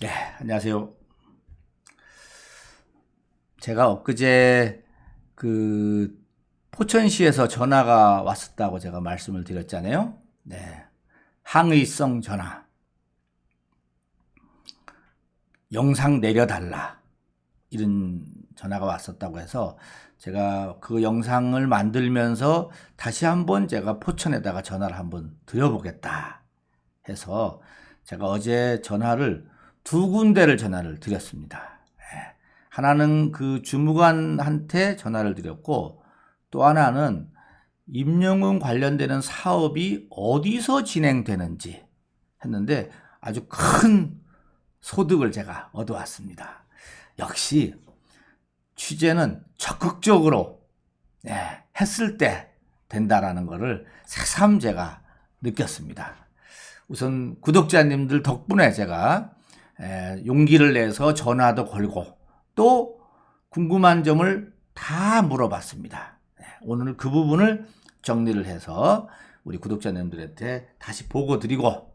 네, 안녕하세요. 제가 엊그제 포천시에서 전화가 왔었다고 제가 말씀을 드렸잖아요. 네, 항의성 전화, 영상 내려달라 이런 전화가 왔었다고 해서 제가 그 영상을 만들면서 다시 한번 제가 포천에다가 전화를 한번 드려보겠다 해서 제가 어제 전화를 두 군데를 전화를 드렸습니다. 하나는 그 주무관한테 전화를 드렸고, 또 하나는 임영웅 관련되는 사업이 어디서 진행되는지 했는데 아주 큰 소득을 제가 얻어왔습니다. 역시 취재는 적극적으로 했을 때 된다라는 것을 새삼 제가 느꼈습니다. 우선 구독자님들 덕분에 제가 용기를 내서 전화도 걸고 또 궁금한 점을 다 물어봤습니다. 오늘 그 부분을 정리를 해서 우리 구독자님들한테 다시 보고 드리고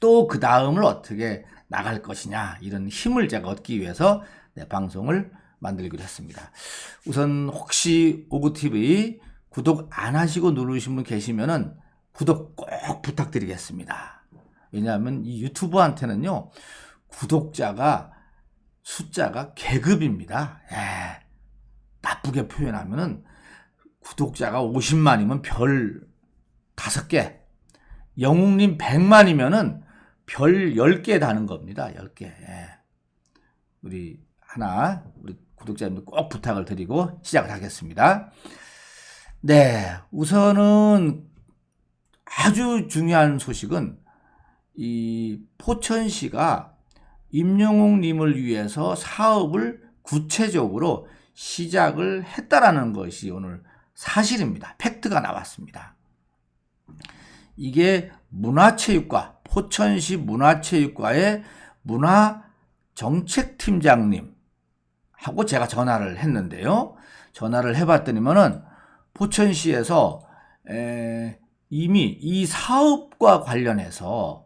또 그 다음을 어떻게 나갈 것이냐 이런 힘을 제가 얻기 위해서 방송을 만들기로 했습니다. 우선 혹시 오구TV 구독 안 하시고 누르신 분 계시면은 구독 꼭 부탁드리겠습니다. 왜냐하면 이 유튜브한테는요 구독자가 숫자가 계급입니다. 나쁘게 표현하면은 구독자가 50만이면 별 5개, 영웅님 100만이면은 별 10개 다는 겁니다. 10개. 우리 구독자님들 꼭 부탁을 드리고 시작을 하겠습니다. 네, 우선은 아주 중요한 소식은 이 포천시가 임영웅 님을 위해서 사업을 구체적으로 시작을 했다라는 것이 오늘 사실입니다. 팩트가 나왔습니다. 이게 문화체육과 포천시 문화체육과의 문화정책팀장님하고 제가 전화를 했는데요. 전화를 해봤더니만은 포천시에서 이미 이 사업과 관련해서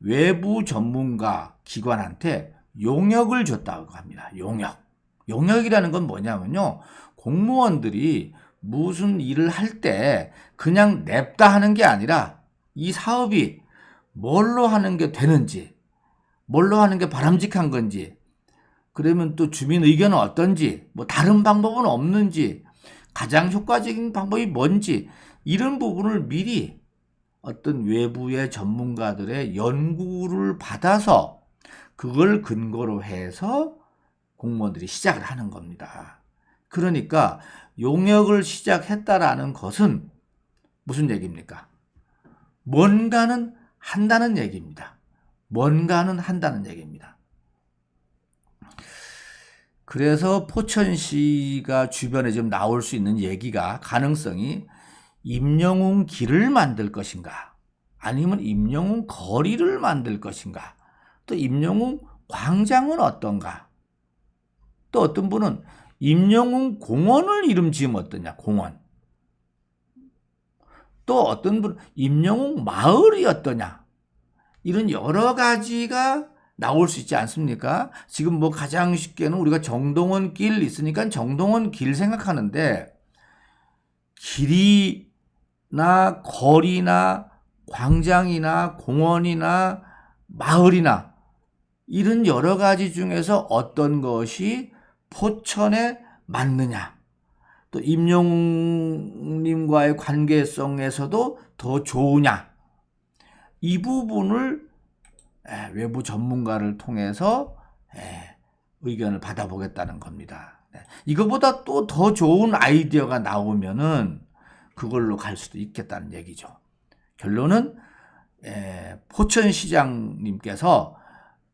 외부 전문가 기관한테 용역을 줬다고 합니다. 용역이라는 건 뭐냐면요. 공무원들이 무슨 일을 할 때 그냥 냅다 하는 게 아니라 이 사업이 뭘로 하는 게 되는지, 뭘로 하는 게 바람직한 건지, 그러면 또 주민 의견은 어떤지, 뭐 다른 방법은 없는지, 가장 효과적인 방법이 뭔지 이런 부분을 미리 어떤 외부의 전문가들의 연구를 받아서 그걸 근거로 해서 공무원들이 시작을 하는 겁니다. 그러니까 용역을 시작했다라는 것은 무슨 얘기입니까? 뭔가는 한다는 얘기입니다. 그래서 포천시가 주변에 좀 나올 수 있는 얘기가 가능성이 임영웅 길을 만들 것인가, 아니면 임영웅 거리를 만들 것인가, 또 임영웅 광장은 어떤가, 또 어떤 분은 임영웅 공원을 이름 지으면 어떠냐, 공원. 또 어떤 분은 임영웅 마을이 어떠냐, 이런 여러 가지가 나올 수 있지 않습니까? 지금 뭐 가장 쉽게는 우리가 정동원 길 있으니까 정동원 길 생각하는데, 길이나 거리나 광장이나 공원이나 마을이나 이런 여러 가지 중에서 어떤 것이 포천에 맞느냐, 또 임영웅님과의 관계성에서도 더 좋으냐, 이 부분을 외부 전문가를 통해서 의견을 받아보겠다는 겁니다. 이거보다 또 더 좋은 아이디어가 나오면은 그걸로 갈 수도 있겠다는 얘기죠. 결론은 포천시장님께서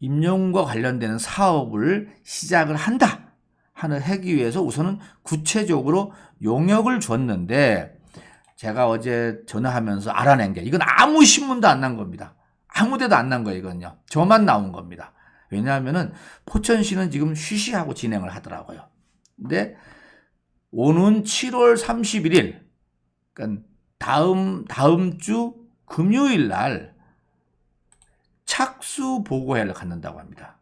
임영웅과 관련되는 사업을 시작을 하기 위해서 우선은 구체적으로 용역을 줬는데, 제가 어제 전화하면서 알아낸 게, 이건 아무 신문도 안 난 겁니다. 아무 데도 안 난 거예요. 이건요. 저만 나온 겁니다. 왜냐하면은 포천시는 지금 쉬쉬하고 진행을 하더라고요. 근데 오는 7월 31일, 그러니까 다음 주 금요일 날 착수보고회를 갖는다고 합니다.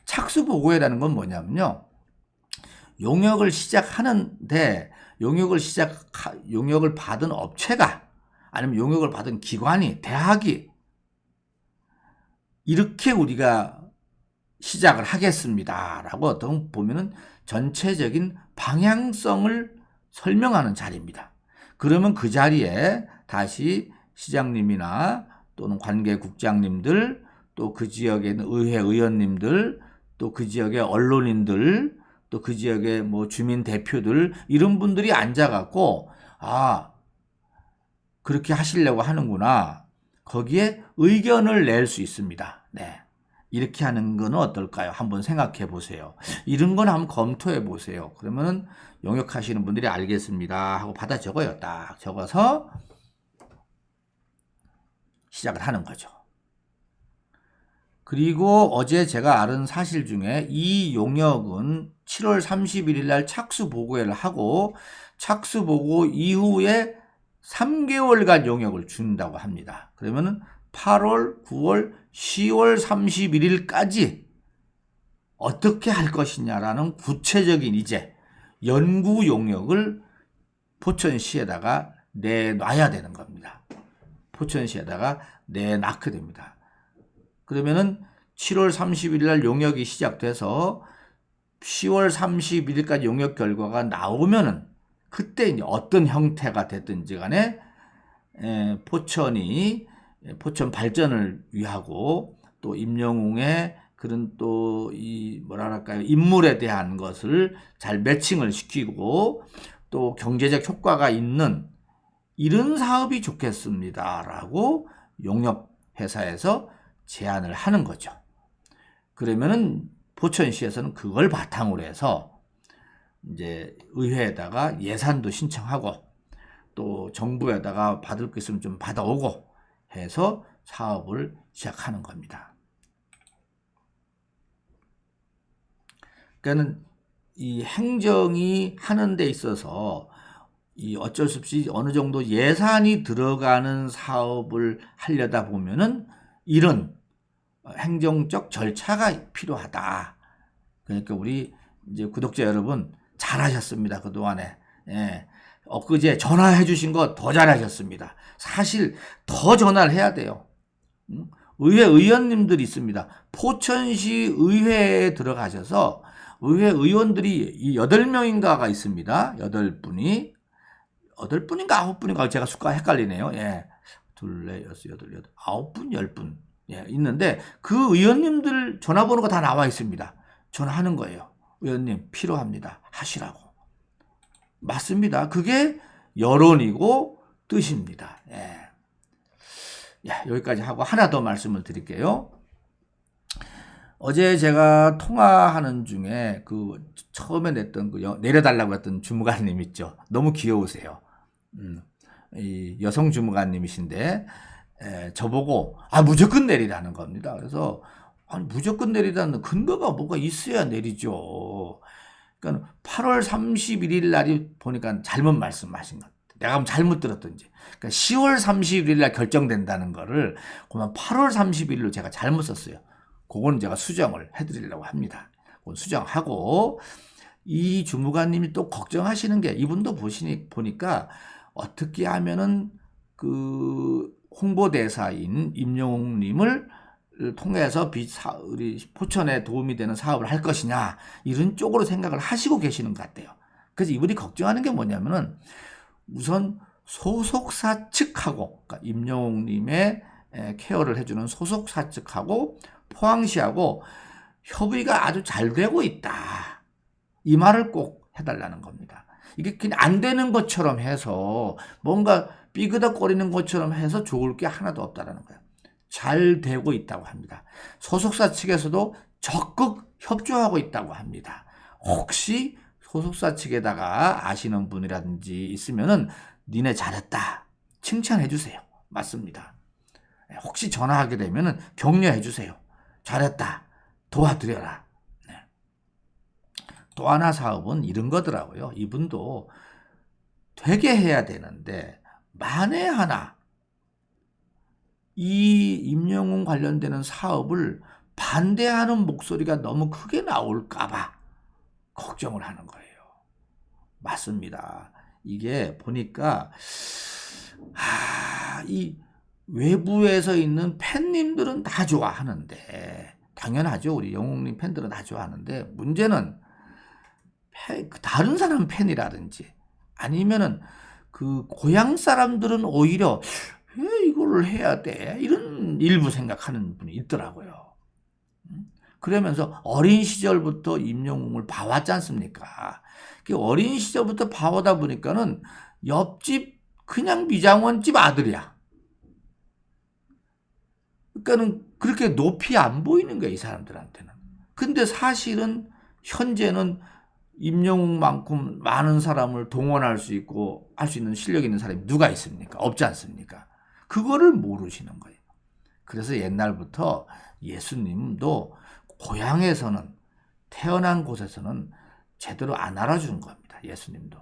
착수보고회라는 건 뭐냐면요. 용역을 시작하는데 용역을 받은 업체가 아니면 용역을 받은 기관이 대학이 이렇게 우리가 시작을 하겠습니다 라고 어떤 보면은 전체적인 방향성을 설명하는 자리입니다. 그러면 그 자리에 다시 시장님이나 또는 관계국장님들, 또 그 지역에 있는 의회 의원님들, 또 그 지역의 언론인들, 또 그 지역의 뭐 주민 대표들, 이런 분들이 앉아갖고 그렇게 하시려고 하는구나, 거기에 의견을 낼 수 있습니다. 네. 이렇게 하는 건 어떨까요? 한번 생각해 보세요. 이런 건 한번 검토해 보세요. 그러면은 용역하시는 분들이 알겠습니다 하고 받아 적어요. 딱 적어서 시작을 하는 거죠. 그리고 어제 제가 알은 사실 중에 이 용역은 7월 31일 날 착수보고회를 하고 착수보고 이후에 3개월간 용역을 준다고 합니다. 그러면은 8월, 9월, 10월 31일까지 어떻게 할 것이냐라는 구체적인 이제 연구 용역을 포천시에다가 내놔야 되는 겁니다. 포천시에다가 내놓게 됩니다. 그러면은 7월 30일 날 용역이 시작돼서 10월 31일까지 용역 결과가 나오면은 그때 이제 어떤 형태가 됐든지 간에 포천 발전을 위하고 또 임영웅의 그런 또 이 뭐랄까요, 인물에 대한 것을 잘 매칭을 시키고 또 경제적 효과가 있는 이런 사업이 좋겠습니다라고 용역회사에서 제안을 하는 거죠. 그러면은 포천시에서는 그걸 바탕으로 해서 이제 의회에다가 예산도 신청하고 또 정부에다가 받을 거 있으면 좀 받아오고 해서 사업을 시작하는 겁니다. 그러니까 이 행정이 하는 데 있어서 이 어쩔 수 없이 어느 정도 예산이 들어가는 사업을 하려다 보면은 이런 행정적 절차가 필요하다. 그러니까 우리 이제 구독자 여러분 잘하셨습니다. 그동안에. 예. 엊그제 전화해 주신 거 더 잘하셨습니다. 사실 더 전화를 해야 돼요. 의회 의원님들이 있습니다. 포천시 의회에 들어가셔서 의회 의원들이 8명인가가 있습니다. 8분이. 8분인가 9분인가 제가 숫가 헷갈리네요. 예. 둘, 넷, 여섯, 여덟, 9분, 10분. 예, 있는데 그 의원님들 전화번호가 다 나와 있습니다. 전화하는 거예요. 의원님 필요합니다. 하시라고. 맞습니다. 그게 여론이고 뜻입니다. 예. 야, 여기까지 하고 하나 더 말씀을 드릴게요. 어제 제가 통화하는 중에 그 처음에 냈던 그 내려달라고 했던 주무관님 있죠. 너무 귀여우세요. 이 여성 주무관님이신데 저보고 무조건 내리라는 겁니다. 그래서 아니, 무조건 내리라는 근거가 뭐가 있어야 내리죠. 그러니까 8월 31일 날이 보니까 잘못 말씀하신 것 같아요. 내가 잘못 들었던지. 그러니까 10월 31일 날 결정된다는 거를 그러면 8월 31일로 제가 잘못 썼어요. 그거는 제가 수정을 해드리려고 합니다. 그건 수정하고 이 주무관님이 또 걱정하시는 게 이분도 보니까 어떻게 하면은 그 홍보대사인 임영웅님을 통해서 우리 포천에 도움이 되는 사업을 할 것이냐 이런 쪽으로 생각을 하시고 계시는 것 같아요. 그래서 이분이 걱정하는 게 뭐냐면은 우선 소속사 측하고 그러니까 임영웅님의 케어를 해주는 소속사 측하고 포항시하고 협의가 아주 잘 되고 있다. 이 말을 꼭 해달라는 겁니다. 이게 그냥 안 되는 것처럼 해서 뭔가 삐그덕거리는 것처럼 해서 좋을 게 하나도 없다라는 거예요. 잘 되고 있다고 합니다. 소속사 측에서도 적극 협조하고 있다고 합니다. 혹시 소속사 측에다가 아시는 분이라든지 있으면은 니네 잘했다 칭찬해 주세요. 맞습니다. 혹시 전화하게 되면은 격려해 주세요. 잘했다 도와드려라. 네. 또 하나 사업은 이런 거더라고요. 이분도 되게 해야 되는데 만에 하나 이 임영웅 관련되는 사업을 반대하는 목소리가 너무 크게 나올까봐 걱정을 하는 거예요. 맞습니다. 이게 보니까 이 외부에서 있는 팬님들은 다 좋아하는데, 당연하죠. 우리 영웅님 팬들은 다 좋아하는데, 문제는 다른 사람 팬이라든지 아니면은 그 고향 사람들은 오히려 왜 이걸 해야 돼? 이런 일부 생각하는 분이 있더라고요. 그러면서 어린 시절부터 임영웅을 봐왔지 않습니까? 그 어린 시절부터 봐오다 보니까는 옆집 그냥 미장원집 아들이야. 그러니까는 그렇게 높이 안 보이는 거야, 이 사람들한테는. 근데 사실은 현재는 임영웅만큼 많은 사람을 동원할 수 있고 할 수 있는 실력 있는 사람이 누가 있습니까? 없지 않습니까? 그거를 모르시는 거예요. 그래서 옛날부터 예수님도 고향에서는, 태어난 곳에서는 제대로 안 알아주는 겁니다. 예수님도.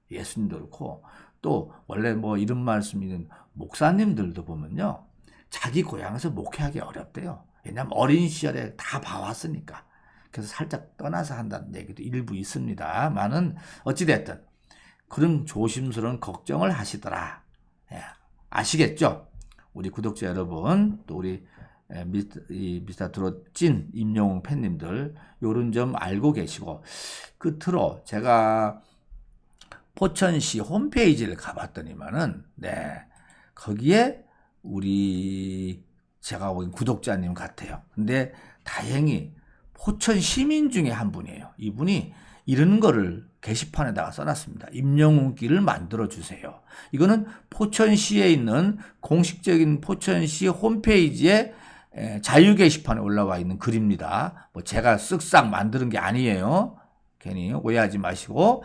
예수님도 그렇고, 또 원래 뭐 이런 말씀 있는 목사님들도 보면요, 자기 고향에서 목회하기 어렵대요. 왜냐하면 어린 시절에 다 봐왔으니까. 그래서 살짝 떠나서 한다는 얘기도 일부 있습니다만은 어찌됐든 그런 조심스러운 걱정을 하시더라. 아시겠죠? 우리 구독자 여러분, 또 우리 미스터 트롯 찐 임영웅 팬님들, 요런 점 알고 계시고, 끝으로 제가 포천시 홈페이지를 가봤더니만은, 거기에 제가 보기엔 구독자님 같아요. 근데 다행히 포천 시민 중에 한 분이에요. 이분이 이런 거를 게시판에다가 써놨습니다. 임영웅길을 만들어주세요. 이거는 포천시에 있는 공식적인 포천시 홈페이지에 자유 게시판에 올라와 있는 글입니다. 뭐 제가 쓱싹 만드는 게 아니에요. 괜히 오해하지 마시고,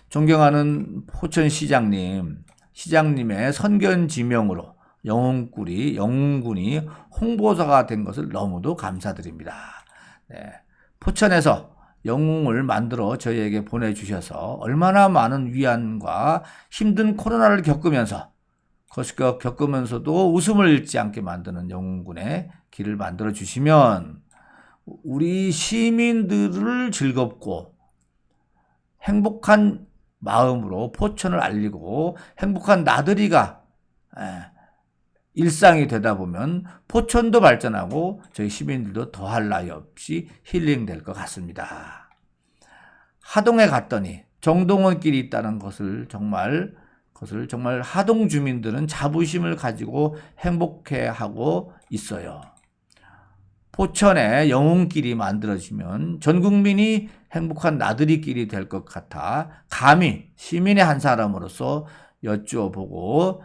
존경하는 시장님의 선견 지명으로 영웅군이 홍보사가 된 것을 너무도 감사드립니다. 포천에서 영웅을 만들어 저희에게 보내주셔서 얼마나 많은 위안과 힘든 코로나를 겪으면서도 웃음을 잃지 않게 만드는 영웅군의 길을 만들어 주시면 우리 시민들을 즐겁고 행복한 마음으로 포천을 알리고 행복한 나들이가 일상이 되다 보면 포천도 발전하고 저희 시민들도 더할 나위 없이 힐링될 것 같습니다. 하동에 갔더니 정동원 길이 있다는 것을 정말 하동 주민들은 자부심을 가지고 행복해하고 있어요. 포천에 영웅길이 만들어지면 전 국민이 행복한 나들이길이 될 것 같아 감히 시민의 한 사람으로서 여쭈어보고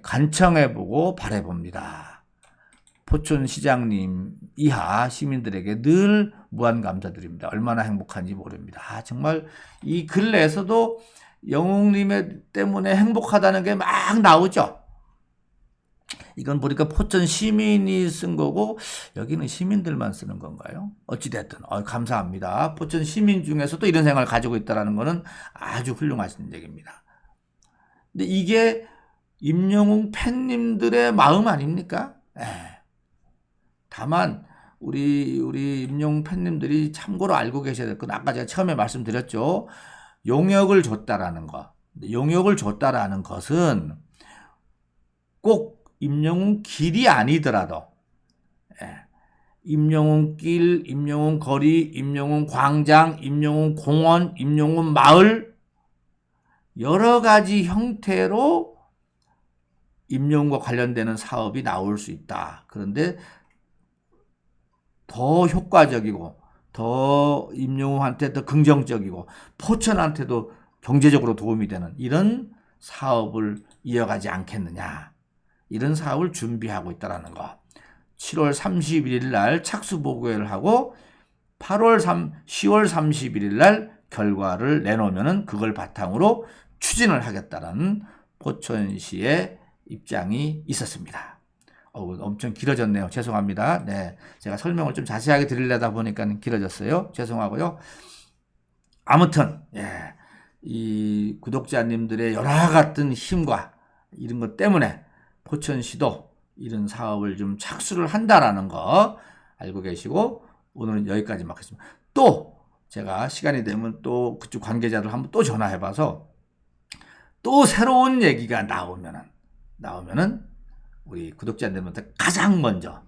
간청해보고 바라봅니다. 포천시장님 이하 시민들에게 늘 무한 감사드립니다. 얼마나 행복한지 모릅니다. 정말 이 글 내에서도 영웅님 때문에 행복하다는 게 막 나오죠. 이건 보니까 포천 시민이 쓴 거고 여기는 시민들만 쓰는 건가요? 어찌됐든 감사합니다. 포천 시민 중에서도 이런 생각을 가지고 있다는 것은 아주 훌륭하신 얘기입니다. 근데 이게 임영웅 팬님들의 마음 아닙니까? 다만 우리 임영웅 팬님들이 참고로 알고 계셔야 될 건, 아까 제가 처음에 말씀드렸죠. 용역을 줬다라는 거. 용역을 줬다라는 것은 꼭 임영웅 길이 아니더라도 임영웅 길, 임영웅 거리, 임영웅 광장, 임영웅 공원, 임영웅 마을, 여러 가지 형태로 임영웅과 관련되는 사업이 나올 수 있다. 그런데 더 효과적이고 더 임영웅한테 더 긍정적이고 포천한테도 경제적으로 도움이 되는 이런 사업을 이어가지 않겠느냐. 이런 사업을 준비하고 있다는 거. 7월 31일 날 착수 보고회를 하고 10월 30일 날 결과를 내놓으면은 그걸 바탕으로 추진을 하겠다라는 포천시의 입장이 있었습니다. 엄청 길어졌네요. 죄송합니다. 제가 설명을 좀 자세하게 드리려다 보니까 길어졌어요. 죄송하고요. 아무튼 이 구독자님들의 여러 같은 힘과 이런 것 때문에 포천시도 이런 사업을 좀 착수를 한다라는 거 알고 계시고 오늘은 여기까지만 하겠습니다. 또 제가 시간이 되면 또 그쪽 관계자들 한번 또 전화해봐서 또 새로운 얘기가 나오면은 우리 구독자님들한테 가장 먼저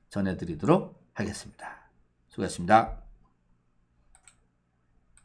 전해드리도록 하겠습니다. 수고하셨습니다.